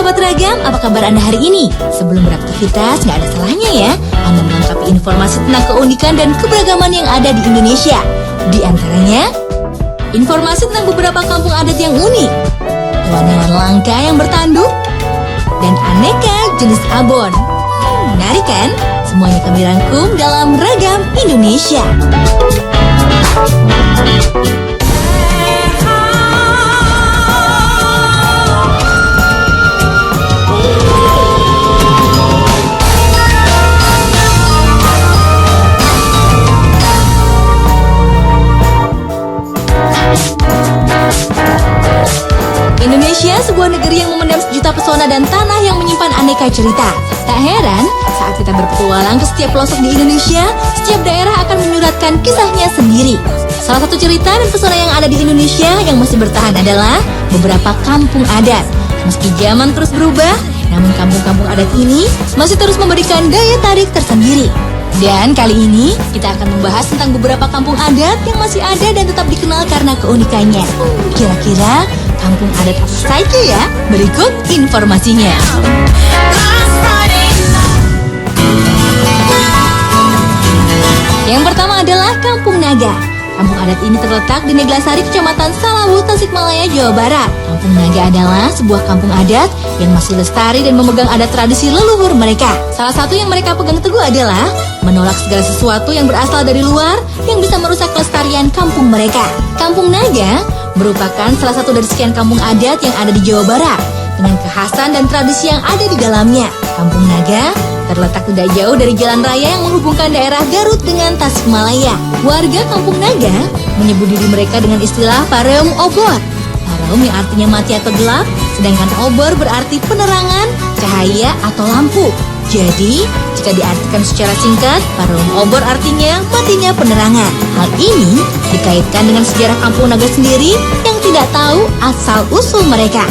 sahabat Ragam, apa kabar Anda hari ini? Sebelum beraktivitas, nggak ada salahnya ya Anda melengkapi informasi tentang keunikan dan keberagaman yang ada di Indonesia. Di antaranya, informasi tentang beberapa kampung adat yang unik, pemandangan langka yang bertanduk, dan aneka jenis abon. Menarik kan? Semuanya kami rangkum dalam Ragam Indonesia. Indonesia, sebuah negeri yang memendam sejuta pesona dan tanah yang menyimpan aneka cerita. Tak heran, saat kita berpetualang ke setiap pelosok di Indonesia, setiap daerah akan menyuratkan kisahnya sendiri. Salah satu cerita dan pesona yang ada di Indonesia yang masih bertahan adalah beberapa kampung adat. Meski zaman terus berubah, namun kampung-kampung adat ini masih terus memberikan daya tarik tersendiri. Dan kali ini kita akan membahas tentang beberapa kampung adat yang masih ada dan tetap dikenal karena keunikannya. Kira-kira kampung adat apa saja ya? Berikut informasinya. Yang pertama adalah Kampung Naga. Kampung adat ini terletak di Neglasari, Kecamatan Salawu, Tasikmalaya, Jawa Barat. Kampung Naga adalah sebuah kampung adat yang masih lestari dan memegang adat tradisi leluhur mereka. Salah satu yang mereka pegang teguh adalah menolak segala sesuatu yang berasal dari luar yang bisa merusak kelestarian kampung mereka. Kampung Naga merupakan salah satu dari sekian kampung adat yang ada di Jawa Barat dengan kekhasan dan tradisi yang ada di dalamnya. Kampung Naga terletak tidak jauh dari jalan raya yang menghubungkan daerah Garut dengan Tasikmalaya. Warga Kampung Naga menyebut diri mereka dengan istilah Pareum Obor. Pareum yang artinya mati atau gelap, sedangkan obor berarti penerangan, cahaya atau lampu. Jadi, jika diartikan secara singkat, Pareum Obor artinya matinya penerangan. Hal ini dikaitkan dengan sejarah Kampung Naga sendiri yang tidak tahu asal-usul mereka.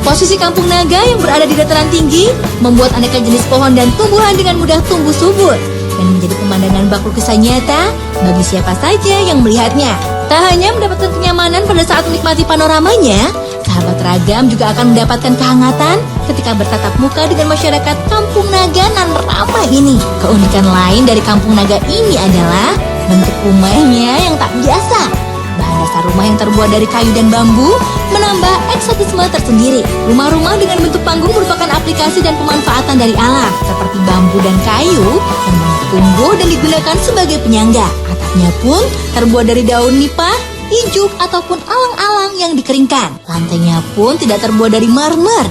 Posisi Kampung Naga yang berada di dataran tinggi membuat aneka jenis pohon dan tumbuhan dengan mudah tumbuh subur dan menjadi pemandangan bak kisah nyata bagi siapa saja yang melihatnya. Tak hanya mendapatkan kenyamanan pada saat menikmati panoramanya, sahabat Ragam juga akan mendapatkan kehangatan ketika bertatap muka dengan masyarakat Kampung Naga nan ramah ini. Keunikan lain dari Kampung Naga ini adalah bentuk rumahnya yang tak biasa. Bahan dasar rumah yang terbuat dari kayu dan bambu menambah eksotisme tersendiri. Rumah-rumah dengan bentuk panggung merupakan aplikasi dan pemanfaatan dari alam, seperti bambu dan kayu yang banyak tumbuh dan digunakan sebagai penyangga. Atapnya pun terbuat dari daun nipah, ijuk, ataupun alang-alang yang dikeringkan. Lantainya pun tidak terbuat dari marmer,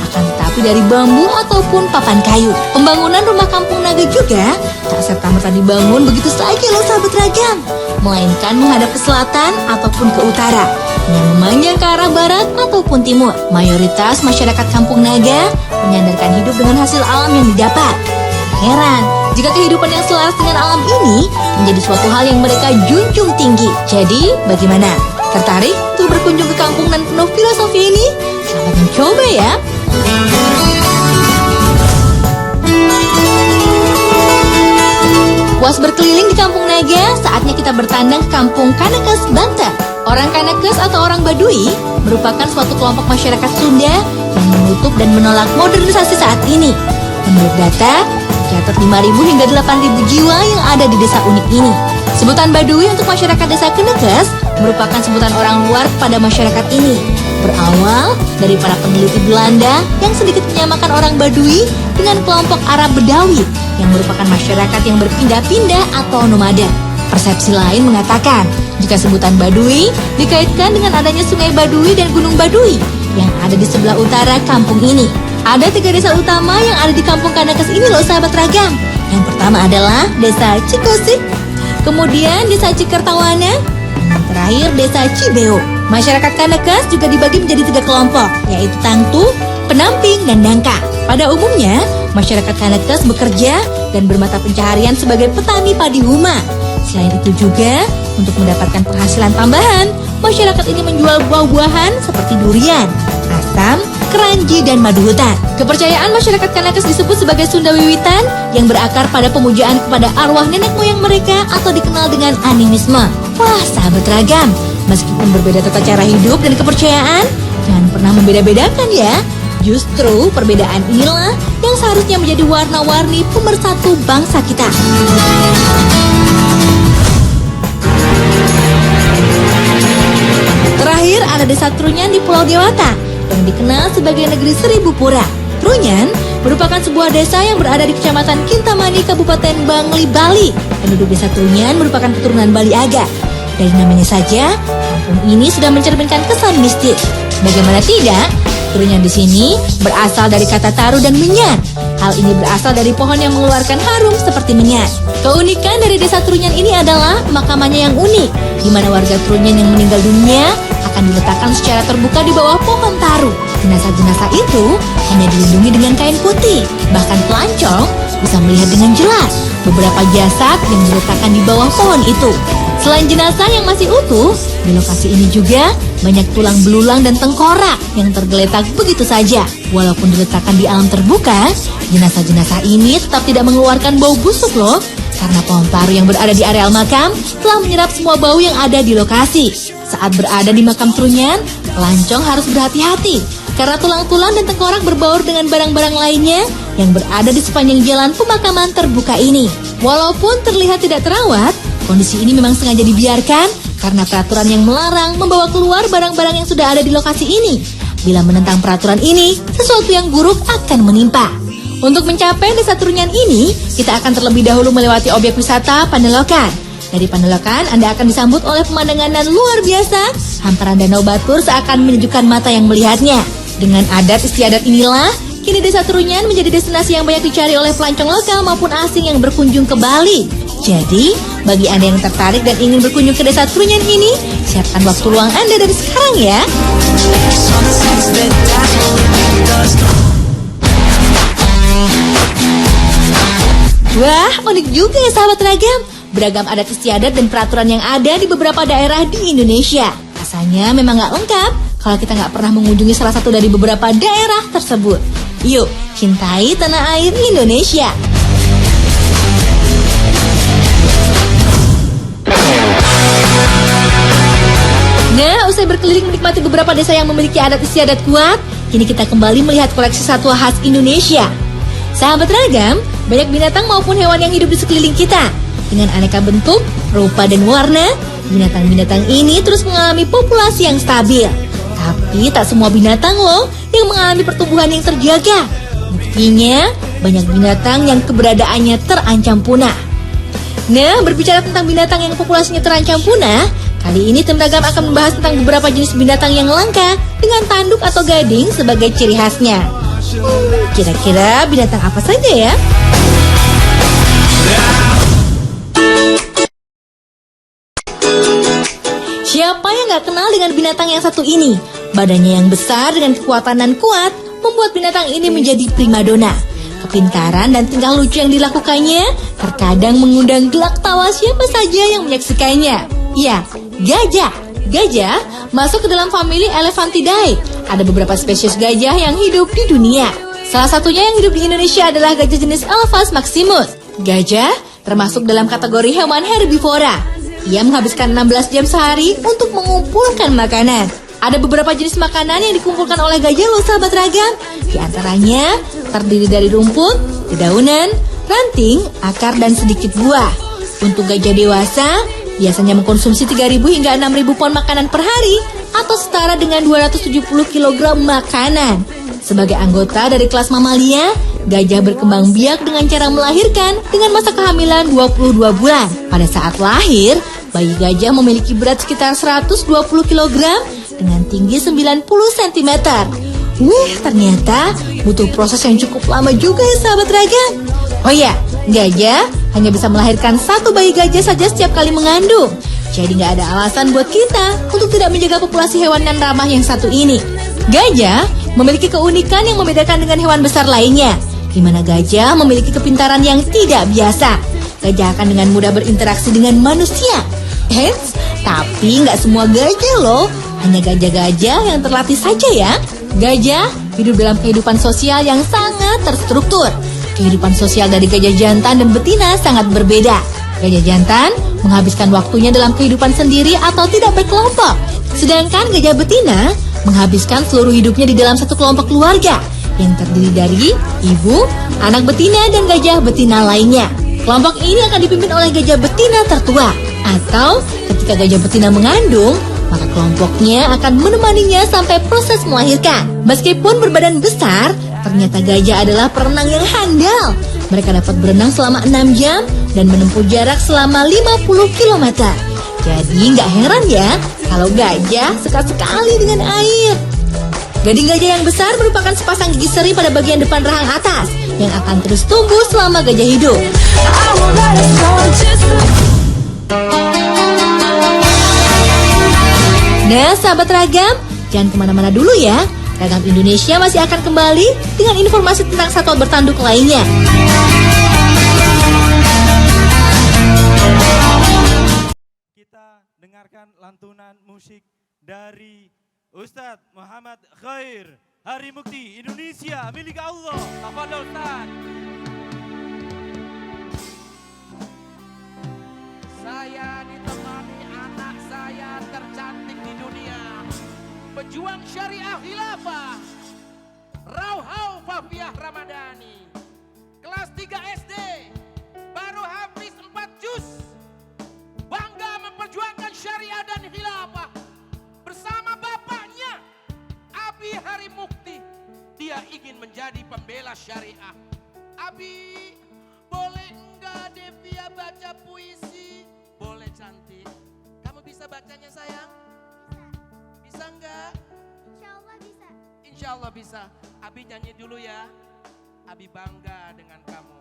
akan tetapi dari bambu ataupun papan kayu. Pembangunan rumah Kampung Naga juga tak serta-merta dibangun begitu saja loh sahabat Ragam, melainkan menghadap ke selatan ataupun ke utara, dengan memanjang ke arah barat ataupun timur. Mayoritas masyarakat Kampung Naga menyandarkan hidup dengan hasil alam yang didapat. Heran jika kehidupan yang selaras dengan alam ini menjadi suatu hal yang mereka junjung tinggi. Jadi, bagaimana? Tertarik untuk berkunjung ke kampung nan penuh filosofi ini? Selamat mencoba ya! Puas berkeliling di Kampung Naga, saatnya kita bertandang ke Kampung Kanekes, Banten. Orang Kanekes atau orang Baduy merupakan suatu kelompok masyarakat Sunda yang menutup dan menolak modernisasi saat ini. Menurut data, tercatat 5.000 hingga 8.000 jiwa yang ada di desa unik ini. Sebutan Baduy untuk masyarakat desa Kanekes merupakan sebutan orang luar kepada masyarakat ini. Berawal dari para peneliti Belanda yang sedikit menyamakan orang Baduy dengan kelompok Arab Bedawi yang merupakan masyarakat yang berpindah-pindah atau nomaden. Persepsi lain mengatakan jika sebutan Baduy dikaitkan dengan adanya Sungai Baduy dan Gunung Baduy yang ada di sebelah utara kampung ini. Ada 3 desa utama yang ada di Kampung Kanekes ini loh sahabat Ragam. Yang pertama adalah Desa Cikosik, kemudian Desa Cikertawana, dan terakhir Desa Cibeo. Masyarakat Kanekes juga dibagi menjadi 3 kelompok, yaitu Tangtu, Penamping, dan Dangka. Pada umumnya, masyarakat Kanekes bekerja dan bermata pencaharian sebagai petani padi huma. Selain itu juga, untuk mendapatkan penghasilan tambahan, masyarakat ini menjual buah-buahan seperti durian, asam, keranji, dan madu hutan. Kepercayaan masyarakat Kanekes disebut sebagai Sunda Wiwitan yang berakar pada pemujaan kepada arwah nenek moyang mereka atau dikenal dengan animisme. Wah, sahabat Ragam, meskipun berbeda tata cara hidup dan kepercayaan, jangan pernah membeda-bedakan ya. Justru perbedaan inilah yang seharusnya menjadi warna-warni pemersatu bangsa kita. Terakhir ada desa Trunyan di Pulau Dewata yang dikenal sebagai negeri seribu pura. Trunyan merupakan sebuah desa yang berada di Kecamatan Kintamani, Kabupaten Bangli, Bali. Penduduk desa Trunyan merupakan keturunan Bali Aga. Dari namanya saja, kampung ini sudah mencerminkan kesan mistis. Bagaimana tidak, Trunyan di sini berasal dari kata taru dan menyan. Hal ini berasal dari pohon yang mengeluarkan harum seperti menyan. Keunikan dari desa Trunyan ini adalah pemakamannya yang unik, di mana warga Trunyan yang meninggal dunia akan diletakkan secara terbuka di bawah pohon taru. Jenazah-jenazah itu hanya dilindungi dengan kain putih. Bahkan pelancong bisa melihat dengan jelas beberapa jasad yang diletakkan di bawah pohon itu. Selain jenazah yang masih utuh, di lokasi ini juga banyak tulang belulang dan tengkorak yang tergeletak begitu saja. Walaupun diletakkan di alam terbuka, jenazah-jenazah ini tetap tidak mengeluarkan bau busuk loh. Karena pohon taru yang berada di areal makam telah menyerap semua bau yang ada di lokasi. Saat berada di makam Trunyan, pelancong harus berhati-hati karena tulang-tulang dan tengkorak berbaur dengan barang-barang lainnya yang berada di sepanjang jalan pemakaman terbuka ini. Walaupun terlihat tidak terawat, kondisi ini memang sengaja dibiarkan karena peraturan yang melarang membawa keluar barang-barang yang sudah ada di lokasi ini. Bila menentang peraturan ini, sesuatu yang buruk akan menimpa. Untuk mencapai desa Trunyan ini, kita akan terlebih dahulu melewati objek wisata Pandelokan. Dari Pandelokan, Anda akan disambut oleh pemandangan dan luar biasa. Hamparan Danau Batur seakan menyejukkan mata yang melihatnya. Dengan adat istiadat inilah, kini desa Trunyan menjadi destinasi yang banyak dicari oleh pelancong lokal maupun asing yang berkunjung ke Bali. Jadi, bagi Anda yang tertarik dan ingin berkunjung ke desa Trunyan ini, siapkan waktu luang Anda dari sekarang ya. Wah, unik juga ya sahabat ragam. Beragam adat istiadat dan peraturan yang ada di beberapa daerah di Indonesia. Rasanya memang gak lengkap kalau kita gak pernah mengunjungi salah satu dari beberapa daerah tersebut. Yuk, cintai tanah air Indonesia. Nah, usai berkeliling menikmati beberapa desa yang memiliki adat istiadat kuat, kini kita kembali melihat koleksi satwa khas Indonesia. Sahabat ragam, banyak binatang maupun hewan yang hidup di sekeliling kita. Dengan aneka bentuk, rupa, dan warna, binatang-binatang ini terus mengalami populasi yang stabil. Tapi tak semua binatang loh yang mengalami pertumbuhan yang terjaga. Buktinya, banyak binatang yang keberadaannya terancam punah. Nah, berbicara tentang binatang yang populasinya terancam punah, kali ini tim ragam akan membahas tentang beberapa jenis binatang yang langka dengan tanduk atau gading sebagai ciri khasnya. Kira-kira binatang apa saja ya? Siapa yang gak kenal dengan binatang yang satu ini? Badannya yang besar dengan kekuatan dan kuat membuat binatang ini menjadi primadona. Kepintaran dan tingkah lucu yang dilakukannya terkadang mengundang gelak tawa siapa saja yang menyaksikannya. Ya, gajah. Gajah masuk ke dalam famili Elephantidae. Ada beberapa spesies gajah yang hidup di dunia. Salah satunya yang hidup di Indonesia adalah gajah jenis Elephas maximus. Gajah termasuk dalam kategori hewan herbivora. Ia menghabiskan 16 jam sehari untuk mengumpulkan makanan. Ada beberapa jenis makanan yang dikumpulkan oleh gajah loh sahabat ragam. Di antaranya terdiri dari rumput, dedaunan, ranting, akar, dan sedikit buah. Untuk gajah dewasa, biasanya mengkonsumsi 3.000 hingga 6.000 pon makanan per hari atau setara dengan 270 kg makanan. Sebagai anggota dari kelas mamalia, gajah berkembang biak dengan cara melahirkan dengan masa kehamilan 22 bulan. Pada saat lahir, bayi gajah memiliki berat sekitar 120 kg dengan tinggi 90 cm. Ternyata butuh proses yang cukup lama juga ya sahabat ragam. Oh ya, gajah hanya bisa melahirkan satu bayi gajah saja setiap kali mengandung. Jadi nggak ada alasan buat kita untuk tidak menjaga populasi hewan yang ramah yang satu ini. Gajah memiliki keunikan yang membedakan dengan hewan besar lainnya, di mana gajah memiliki kepintaran yang tidak biasa. Gajah akan dengan mudah berinteraksi dengan manusia. Tapi nggak semua gajah loh, hanya gajah-gajah yang terlatih saja ya. Gajah hidup dalam kehidupan sosial yang sangat terstruktur. Kehidupan sosial dari gajah jantan dan betina sangat berbeda. Gajah jantan menghabiskan waktunya dalam kehidupan sendiri atau tidak berkelompok. Sedangkan gajah betina menghabiskan seluruh hidupnya di dalam satu kelompok keluarga. yang terdiri dari ibu, anak betina, dan gajah betina lainnya. Kelompok ini akan dipimpin oleh gajah betina tertua, atau ketika gajah betina mengandung, maka kelompoknya akan menemaninya sampai proses melahirkan. Meskipun berbadan besar, ternyata gajah adalah perenang yang handal. Mereka dapat berenang selama 6 jam dan menempuh jarak selama 50 km. Jadi nggak heran ya kalau gajah suka sekali dengan air. Gading gajah yang besar merupakan sepasang gigi seri pada bagian depan rahang atas yang akan terus tumbuh selama gajah hidup. Nah, sahabat Ragam, jangan kemana-mana dulu ya. Ragam Indonesia masih akan kembali dengan informasi tentang satwa bertanduk lainnya. Kita dengarkan lantunan musik dari Ustadz Muhammad Khair, Hari Mukti Indonesia milik Allah. Tafadhol Ustaz. Saya ditemani anak saya tercantik di dunia, pejuang syariah khilafah, Rauhau Fafiah Ramadhani, kelas 3 SD, baru habis 4 juz, bangga memperjuangkan syariah dan khilafah bersama bapaknya Abi Hari Mukti. Dia ingin menjadi pembela syariah. Abi, boleh enggak Devia baca puisi? Boleh cantik. Kamu bisa bacanya sayang? Bisa enggak? Insya Allah bisa. Insya Allah bisa. Abi nyanyi dulu ya. Abi bangga dengan kamu.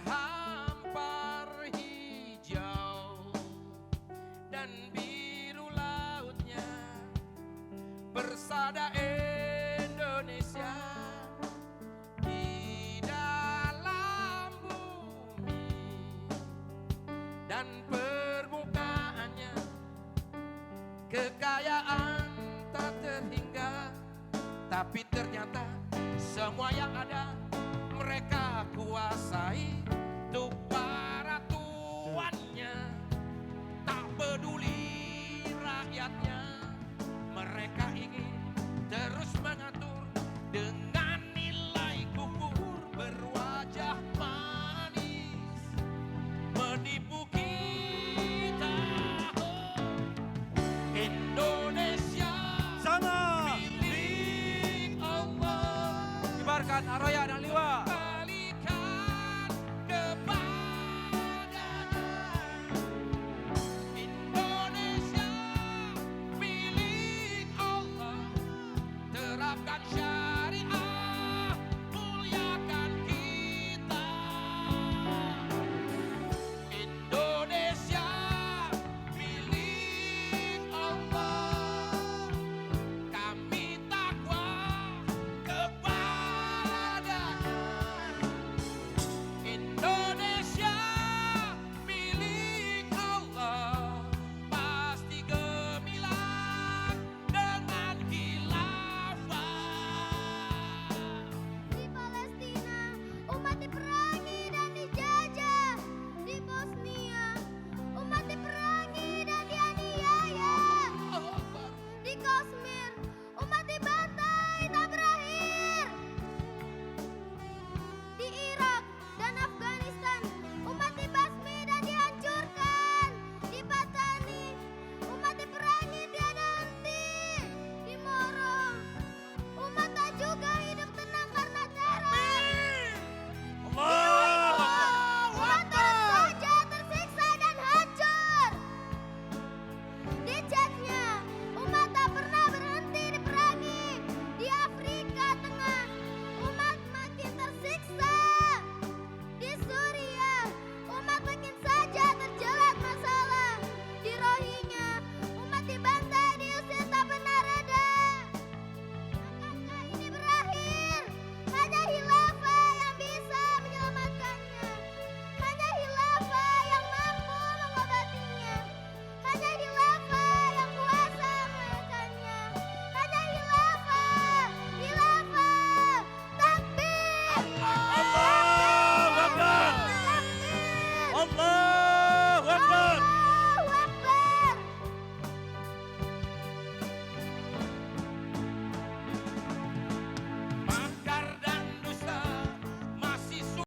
Terhampar hijau dan biru lautnya, bersada Indonesia di dalam bumi dan permukaannya, kekayaan tak terhingga, tapi ternyata semua yang ada mereka kuasai. Tuh para tuannya tak peduli rakyatnya.